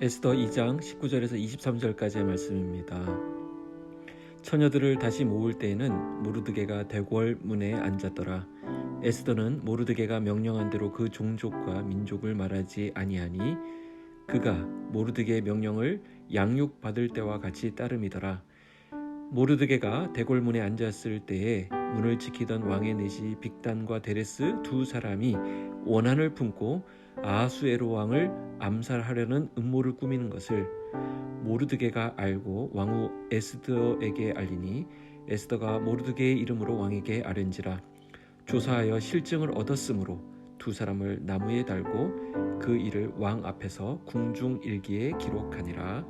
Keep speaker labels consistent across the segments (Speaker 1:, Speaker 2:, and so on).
Speaker 1: 에스더 2장 19절에서 23절까지의 말씀입니다. 처녀들을 다시 모을 때에는 모르드게가 대궐 문에 앉았더라. 에스더는 모르드게가 명령한 대로 그 종족과 민족을 말하지 아니하니 그가 모르드게의 명령을 양육받을 때와 같이 따름이더라. 모르드게가 대궐 문에 앉았을 때에 문을 지키던 왕의 내시 빅단과 데레스 두 사람이 원한을 품고 아하수에로 왕을 암살하려는 음모를 꾸미는 것을 모르드게가 알고 왕후 에스더에게 알리니 에스더가 모르드게의 이름으로 왕에게 아뢰니라. 조사하여 실증을 얻었으므로 두 사람을 나무에 달고 그 일을 왕 앞에서 궁중일기에 기록하니라.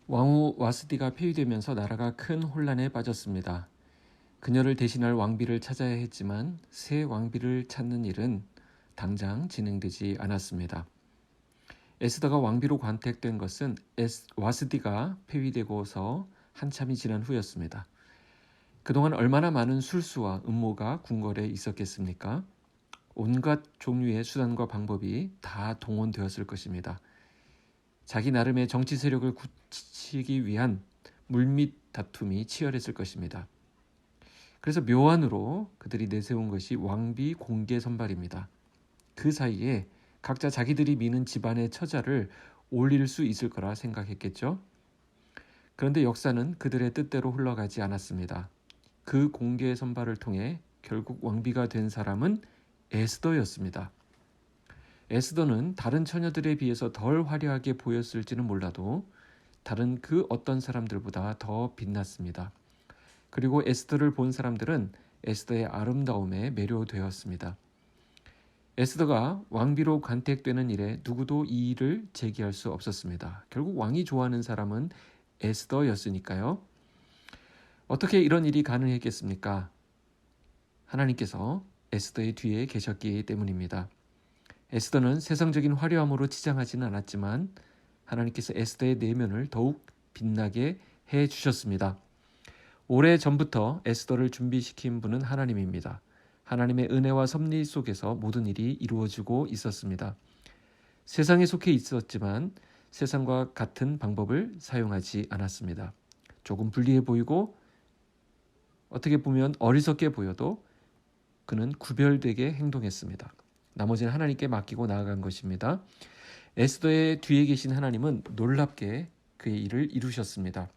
Speaker 1: 왕후 와스디가 폐위되면서 나라가 큰 혼란에 빠졌습니다. 그녀를 대신할 왕비를 찾아야 했지만 새 왕비를 찾는 일은 당장 진행되지 않았습니다. 에스더가 왕비로 관택된 것은 와스디가 폐위되고서 한참이 지난 후였습니다. 그동안 얼마나 많은 술수와 음모가 궁궐에 있었겠습니까? 온갖 종류의 수단과 방법이 다 동원되었을 것입니다. 자기 나름의 정치 세력을 굳히기 위한 물밑 다툼이 치열했을 것입니다. 그래서 묘안으로 그들이 내세운 것이 왕비 공개 선발입니다. 그 사이에 각자 자기들이 미는 집안의 처자를 올릴 수 있을 거라 생각했겠죠. 그런데 역사는 그들의 뜻대로 흘러가지 않았습니다. 그 공개 선발을 통해 결국 왕비가 된 사람은 에스더였습니다. 에스더는 다른 처녀들에 비해서 덜 화려하게 보였을지는 몰라도 다른 그 어떤 사람들보다 더 빛났습니다. 그리고 에스더를 본 사람들은 에스더의 아름다움에 매료되었습니다. 에스더가 왕비로 관택되는 일에 누구도 이의를 제기할 수 없었습니다. 결국 왕이 좋아하는 사람은 에스더였으니까요. 어떻게 이런 일이 가능했겠습니까? 하나님께서 에스더의 뒤에 계셨기 때문입니다. 에스더는 세상적인 화려함으로 치장하지는 않았지만 하나님께서 에스더의 내면을 더욱 빛나게 해주셨습니다. 오래전부터 에스더를 준비시킨 분은 하나님입니다. 하나님의 은혜와 섭리 속에서 모든 일이 이루어지고 있었습니다. 세상에 속해 있었지만 세상과 같은 방법을 사용하지 않았습니다. 조금 불리해 보이고 어떻게 보면 어리석게 보여도 그는 구별되게 행동했습니다. 나머지는 하나님께 맡기고 나아간 것입니다. 에스더의 뒤에 계신 하나님은 놀랍게 그의 일을 이루셨습니다.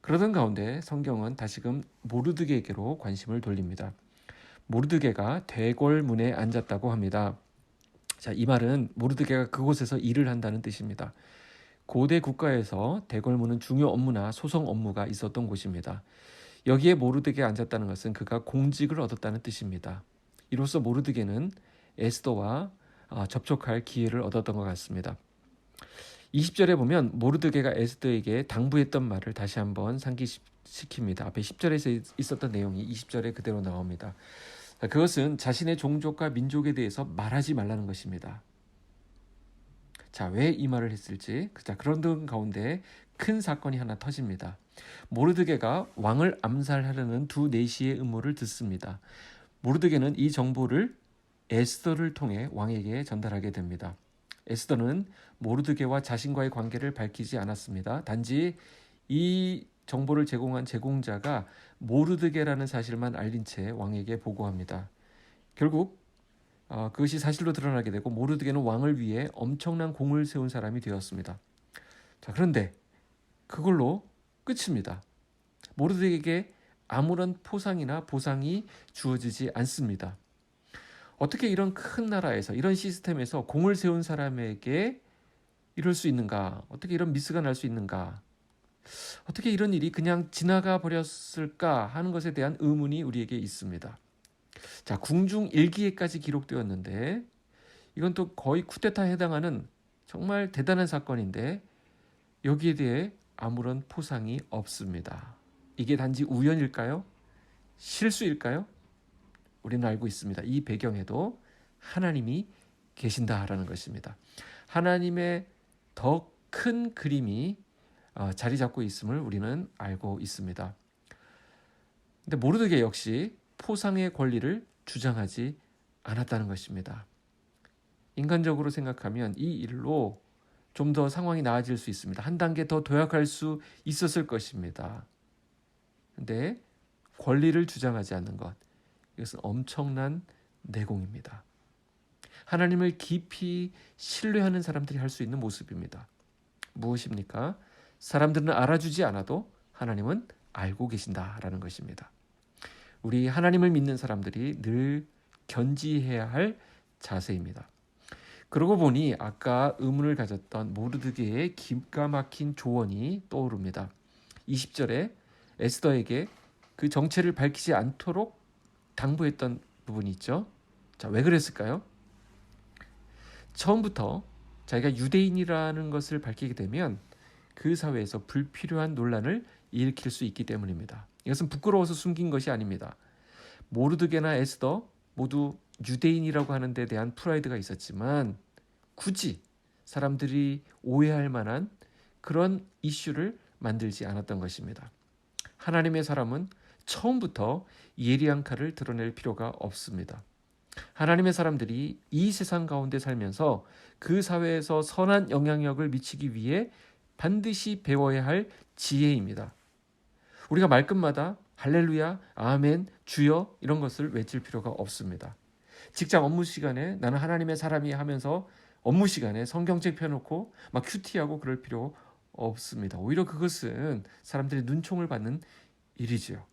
Speaker 1: 그러던 가운데 성경은 다시금 모르드게에게로 관심을 돌립니다. 모르드게가 대궐 문에 앉았다고 합니다. 자, 이 말은 모르드게가 그곳에서 일을 한다는 뜻입니다. 고대 국가에서 대궐문은 중요 업무나 소송 업무가 있었던 곳입니다. 여기에 모르드게가 앉았다는 것은 그가 공직을 얻었다는 뜻입니다. 이로써 모르드게는 에스더와 접촉할 기회를 얻었던 것 같습니다. 20절에 보면 모르드게가 에스더에게 당부했던 말을 다시 한번 상기시킵니다. 앞에 10절에서 있었던 내용이 20절에 그대로 나옵니다. 그것은 자신의 종족과 민족에 대해서 말하지 말라는 것입니다. 자, 왜 이 말을 했을지. 그런 가운데 큰 사건이 하나 터집니다. 모르드게가 왕을 암살하려는 두 내시의 음모를 듣습니다. 모르드게는 이 정보를 에스더를 통해 왕에게 전달하게 됩니다. 에스더는 모르드게와 자신과의 관계를 밝히지 않았습니다. 단지 이 정보를 제공한 제공자가 모르드게라는 사실만 알린 채 왕에게 보고합니다. 결국 그것이 사실로 드러나게 되고 모르드게는 왕을 위해 엄청난 공을 세운 사람이 되었습니다. 자, 그런데 그걸로 끝입니다. 모르드게에게 아무런 포상이나 보상이 주어지지 않습니다. 어떻게 이런 큰 나라에서 이런 시스템에서 공을 세운 사람에게 이럴 수 있는가? 어떻게 이런 미스가 날 수 있는가? 어떻게 이런 일이 그냥 지나가 버렸을까 하는 것에 대한 의문이 우리에게 있습니다. 자, 궁중 일기에까지 기록되었는데 이건 또 거의 쿠데타에 해당하는 정말 대단한 사건인데 여기에 대해 아무런 포상이 없습니다. 이게 단지 우연일까요? 실수일까요? 우리는 알고 있습니다. 이 배경에도 하나님이 계신다라는 것입니다. 하나님의 더 큰 그림이 자리 잡고 있음을 우리는 알고 있습니다. 근데 모르드게 역시 포상의 권리를 주장하지 않았다는 것입니다. 인간적으로 생각하면 이 일로 좀 더 상황이 나아질 수 있습니다. 한 단계 더 도약할 수 있었을 것입니다. 근데 권리를 주장하지 않는 것, 이것은 엄청난 내공입니다. 하나님을 깊이 신뢰하는 사람들이 할 수 있는 모습입니다. 무엇입니까? 사람들은 알아주지 않아도 하나님은 알고 계신다라는 것입니다. 우리 하나님을 믿는 사람들이 늘 견지해야 할 자세입니다. 그러고 보니 아까 의문을 가졌던 모르드게의 기가 막힌 조언이 떠오릅니다. 20절에 에스더에게 그 정체를 밝히지 않도록 당부했던 부분이 있죠. 자, 왜 그랬을까요? 처음부터 자기가 유대인이라는 것을 밝히게 되면 그 사회에서 불필요한 논란을 일으킬 수 있기 때문입니다. 이것은 부끄러워서 숨긴 것이 아닙니다. 모르드게나 에스더 모두 유대인이라고 하는 데 대한 프라이드가 있었지만 굳이 사람들이 오해할 만한 그런 이슈를 만들지 않았던 것입니다. 하나님의 사람은 처음부터 예리한 칼을 드러낼 필요가 없습니다. 하나님의 사람들이 이 세상 가운데 살면서 그 사회에서 선한 영향력을 미치기 위해 반드시 배워야 할 지혜입니다. 우리가 말끝마다 할렐루야, 아멘, 주여 이런 것을 외칠 필요가 없습니다. 직장 업무 시간에 나는 하나님의 사람이 하면서 업무 시간에 성경책 펴놓고 막 큐티하고 그럴 필요 없습니다. 오히려 그것은 사람들의 눈총을 받는 일이지요.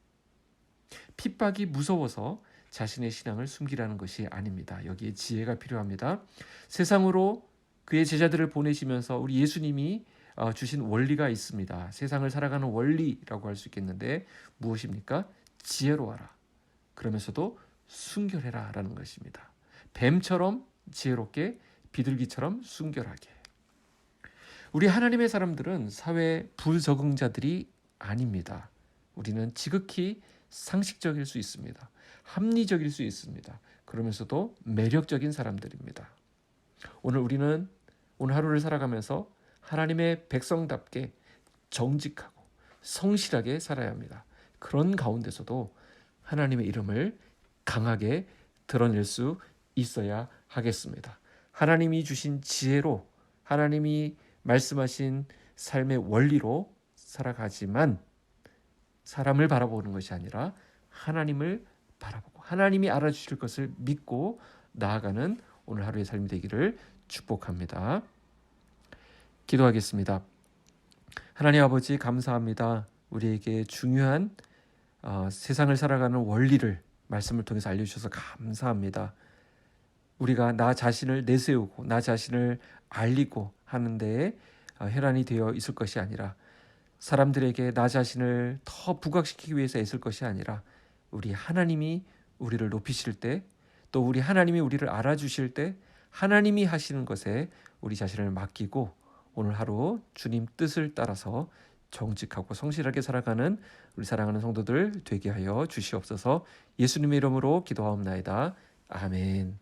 Speaker 1: 핍박이 무서워서 자신의 신앙을 숨기라는 것이 아닙니다. 여기에 지혜가 필요합니다. 세상으로 그의 제자들을 보내시면서 우리 예수님이 주신 원리가 있습니다. 세상을 살아가는 원리라고 할 수 있겠는데 무엇입니까? 지혜로워라. 그러면서도 순결해라 라는 것입니다. 뱀처럼 지혜롭게, 비둘기처럼 순결하게. 우리 하나님의 사람들은 사회 부적응자들이 아닙니다. 우리는 지극히 상식적일 수 있습니다. 합리적일 수 있습니다. 그러면서도 매력적인 사람들입니다. 오늘 하루를 살아가면서 하나님의 백성답게 정직하고 성실하게 살아야 합니다. 그런 가운데서도 하나님의 이름을 강하게 드러낼 수 있어야 하겠습니다. 하나님이 주신 지혜로, 하나님이 말씀하신 삶의 원리로 살아가지만 사람을 바라보는 것이 아니라 하나님을 바라보고 하나님이 알아주실 것을 믿고 나아가는 오늘 하루의 삶이 되기를 축복합니다. 기도하겠습니다. 하나님 아버지 감사합니다. 우리에게 중요한 세상을 살아가는 원리를 말씀을 통해서 알려주셔서 감사합니다. 우리가 나 자신을 내세우고 나 자신을 알리고 하는 데에 혈안이 되어 있을 것이 아니라 사람들에게 나 자신을 더 부각시키기 위해서 애쓸 것이 아니라 우리 하나님이 우리를 높이실 때, 또 우리 하나님이 우리를 알아주실 때 하나님이 하시는 것에 우리 자신을 맡기고 오늘 하루 주님 뜻을 따라서 정직하고 성실하게 살아가는 우리 사랑하는 성도들 되게 하여 주시옵소서. 예수님의 이름으로 기도하옵나이다. 아멘.